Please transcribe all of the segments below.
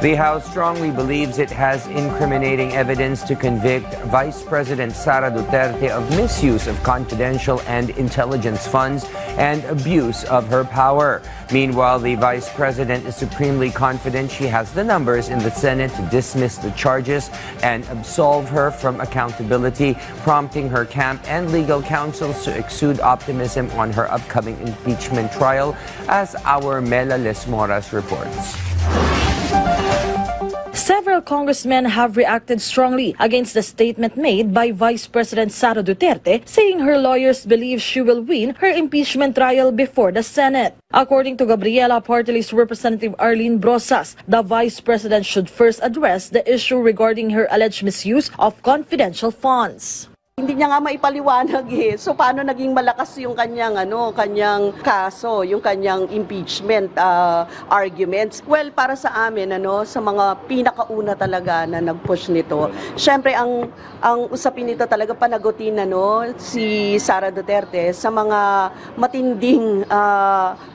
The House strongly believes it has incriminating evidence to convict Vice President Sara Duterte of misuse of confidential and intelligence funds and abuse of her power. Meanwhile, the Vice President is supremely confident she has the numbers in the Senate to dismiss the charges and absolve her from accountability, prompting her camp and legal counsels to exude optimism on her upcoming impeachment trial, as our Mela Lesmoras reports. Several congressmen have reacted strongly against the statement made by Vice President Sara Duterte, saying her lawyers believe she will win her impeachment trial before the Senate. According to Gabriela Party List Representative Arlene Brosas, the Vice President should first address the issue regarding her alleged misuse of confidential funds. Hindi niya nga maipaliwanag eh. So paano naging malakas yung kanyang kaso, yung kanyang impeachment arguments? Well, para sa amin sa mga pinakauna talaga na nag-push nito. Syempre ang usapin nito talaga panagutin si Sara Duterte sa mga matinding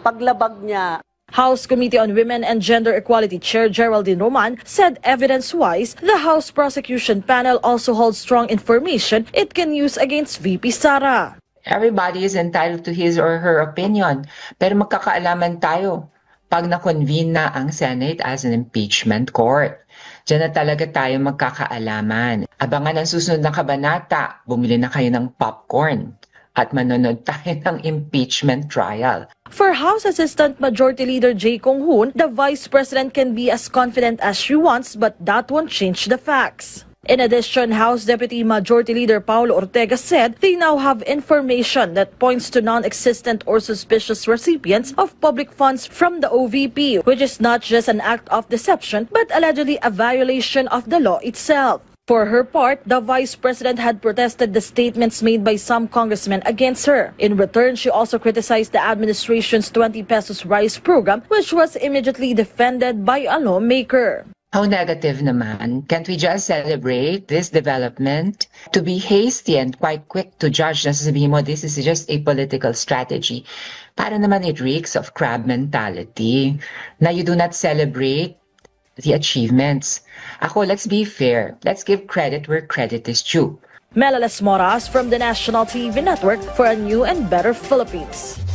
paglabag niya. House Committee on Women and Gender Equality Chair Geraldine Roman said evidence-wise, the House Prosecution Panel also holds strong information it can use against VP Sara. Everybody is entitled to his or her opinion, pero magkakaalaman tayo pag na-convene na ang Senate as an impeachment court. Diyan na talaga tayo magkakaalaman. Abangan ang susunod na kabanata, bumili na kayo ng popcorn at manonood tayo ng impeachment trial. For House Assistant Majority Leader Jay Kong-hoon, the Vice President can be as confident as she wants, but that won't change the facts. In addition, House Deputy Majority Leader Paulo Ortega said they now have information that points to non-existent or suspicious recipients of public funds from the OVP, which is not just an act of deception, but allegedly a violation of the law itself. For her part, the Vice President had protested the statements made by some congressmen against her. In return, she also criticized the administration's 20 pesos rice program, which was immediately defended by a lawmaker. How negative naman. Can't we just celebrate this development? To be hasty and quite quick to judge na sasabihin mo, this is just a political strategy. Para naman it reeks of crab mentality. Na you do not celebrate the achievements. Ako, let's be fair. Let's give credit where credit is due. Mela Lesmoras from the National TV Network for a new and better Philippines.